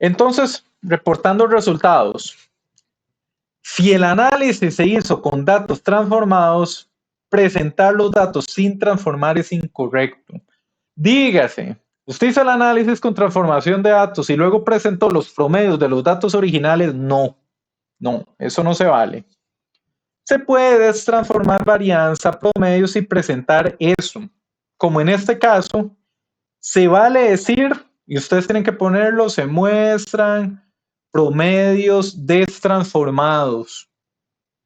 Entonces, reportando resultados. Si el análisis se hizo con datos transformados, presentar los datos sin transformar es incorrecto. Dígase, usted hizo el análisis con transformación de datos y luego presentó los promedios de los datos originales. No, eso no se vale. Se puede destransformar varianza, promedios y presentar eso. Como en este caso, se vale decir, y ustedes tienen que ponerlo, se muestran promedios destransformados.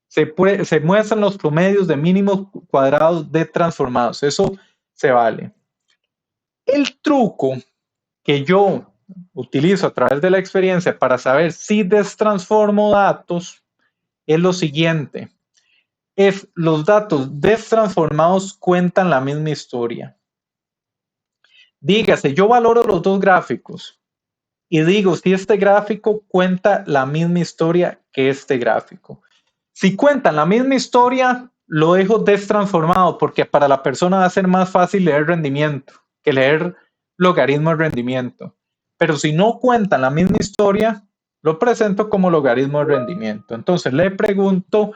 Se muestran los promedios de mínimos cuadrados destransformados. Eso se vale. El truco que yo utilizo a través de la experiencia para saber si destransformo datos es lo siguiente. Los datos destransformados cuentan la misma historia. Dígase, yo valoro los dos gráficos y digo si este gráfico cuenta la misma historia que este gráfico. Si cuentan la misma historia, lo dejo destransformado porque para la persona va a ser más fácil leer rendimiento que leer logaritmo de rendimiento. Pero si no cuentan la misma historia, lo presento como logaritmo de rendimiento. Entonces le pregunto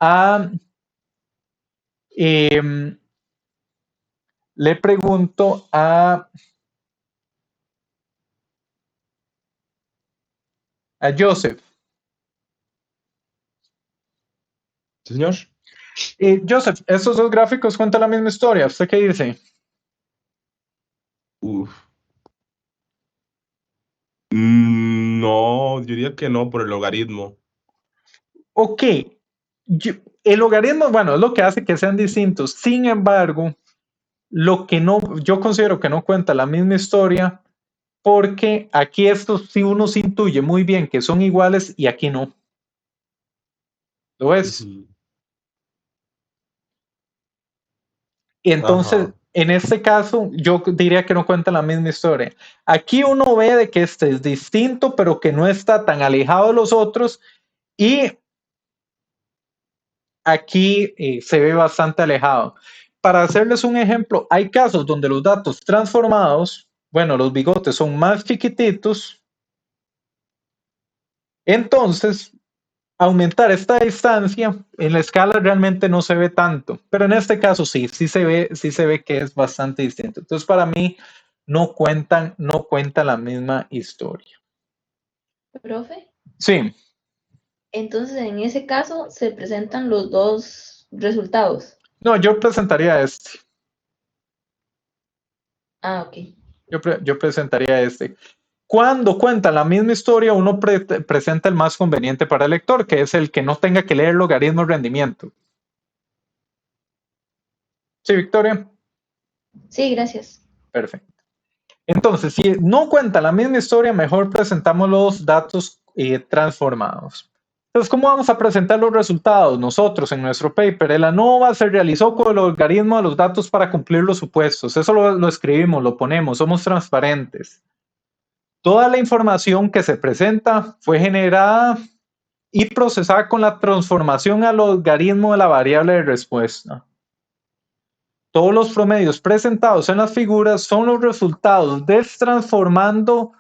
a Joseph. Señor. Joseph, ¿estos dos gráficos cuentan la misma historia? ¿Usted qué dice? No, yo diría que no, por el logaritmo. Ok. El logaritmo, bueno, es lo que hace que sean distintos. Sin embargo, yo considero que no cuenta la misma historia porque aquí estos sí uno se intuye muy bien que son iguales y aquí no. ¿Lo ves? Y entonces, en este caso, yo diría que no cuenta la misma historia. Aquí uno ve de que este es distinto, pero que no está tan alejado de los otros. Y aquí se ve bastante alejado. Para hacerles un ejemplo, hay casos donde los datos transformados, bueno, los bigotes son más chiquititos. Entonces, aumentar esta distancia en la escala realmente no se ve tanto, pero en este caso sí se ve que es bastante distinto. Entonces, para mí no cuenta la misma historia. ¿Profe? Sí. Entonces, en ese caso, se presentan los dos resultados. No, yo presentaría este. Ah, ok. Yo presentaría este. Cuando cuentan la misma historia, uno presenta el más conveniente para el lector, que es el que no tenga que leer logaritmo de rendimiento. ¿Sí, Victoria? Sí, gracias. Perfecto. Entonces, si no cuenta la misma historia, mejor presentamos los datos transformados. Entonces, ¿cómo vamos a presentar los resultados? Nosotros en nuestro paper, el ANOVA se realizó con el logaritmo de los datos para cumplir los supuestos. Eso lo escribimos, lo ponemos, somos transparentes. Toda la información que se presenta fue generada y procesada con la transformación al logaritmo de la variable de respuesta. Todos los promedios presentados en las figuras son los resultados destransformando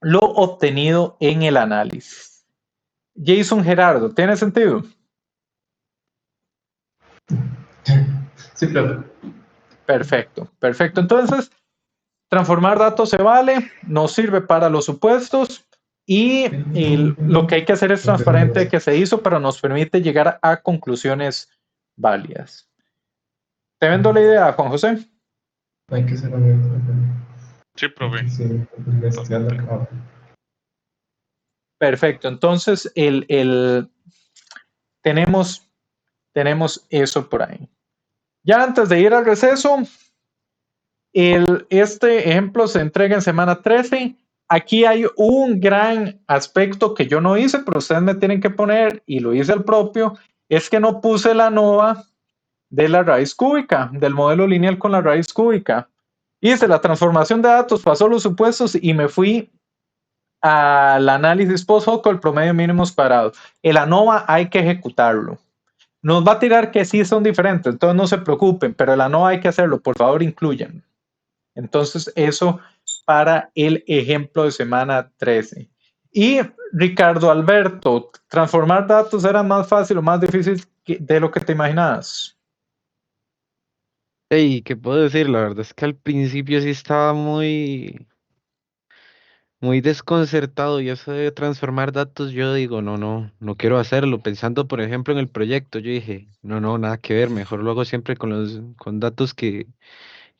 lo obtenido en el análisis. Jason Gerardo, ¿tiene sentido? Sí, claro. Perfecto. Entonces, transformar datos se vale, nos sirve para los supuestos y lo que hay que hacer es transparente que se hizo, pero nos permite llegar a conclusiones válidas. ¿Te vendo la idea, Juan José? Hay que ser abierto. Sí, profe. Sí, Perfecto. Entonces, tenemos eso por ahí. Ya antes de ir al receso, este ejemplo se entrega en semana 13. Aquí hay un gran aspecto que yo no hice, pero ustedes me tienen que poner, y lo hice al propio, es que no puse la ANOVA de la raíz cúbica, del modelo lineal con la raíz cúbica. Hice la transformación de datos, pasó los supuestos y me fui al análisis post-hoc con el promedio mínimos cuadrados. El ANOVA hay que ejecutarlo. Nos va a tirar que sí son diferentes, entonces no se preocupen, pero el ANOVA hay que hacerlo, por favor incluyan. Entonces eso para el ejemplo de semana 13. Y Ricardo Alberto, ¿transformar datos era más fácil o más difícil de lo que te imaginabas? Hey, ¿qué puedo decir? La verdad es que al principio sí estaba muy desconcertado y eso de transformar datos, yo digo, no quiero hacerlo. Pensando, por ejemplo, en el proyecto, yo dije, no, nada que ver, mejor lo hago siempre con datos que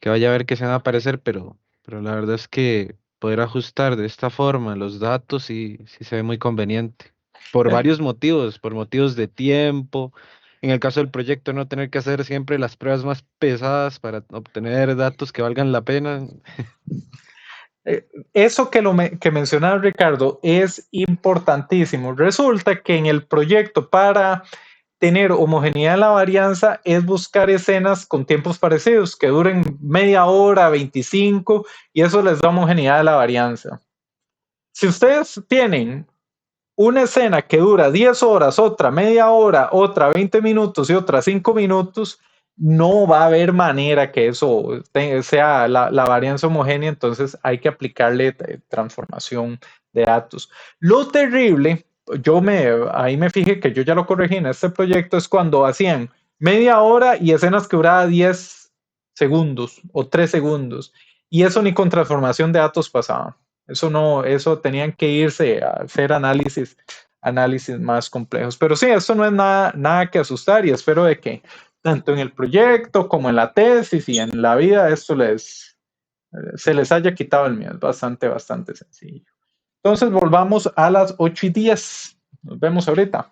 vaya a ver que se van a aparecer, pero la verdad es que poder ajustar de esta forma los datos sí se ve muy conveniente. Por varios motivos, por motivos de tiempo. En el caso del proyecto, no tener que hacer siempre las pruebas más pesadas para obtener datos que valgan la pena. Eso que mencionaba Ricardo es importantísimo. Resulta que en el proyecto para tener homogeneidad en la varianza es buscar escenas con tiempos parecidos que duren media hora, 25, y eso les da homogeneidad de la varianza. Si ustedes tienen una escena que dura 10 horas, otra media hora, otra 20 minutos y otra 5 minutos, no va a haber manera que eso sea la varianza homogénea, entonces hay que aplicarle transformación de datos. Lo terrible, ahí me fijé que yo ya lo corregí en este proyecto, es cuando hacían media hora y escenas que duraban 10 segundos o 3 segundos, y eso ni con transformación de datos pasaba. Eso no, eso tenían que irse a hacer análisis más complejos. Pero sí, esto no es nada que asustar y espero de que tanto en el proyecto como en la tesis y en la vida esto se les haya quitado el miedo. Es bastante sencillo. Entonces volvamos a las 8:10. Nos vemos ahorita.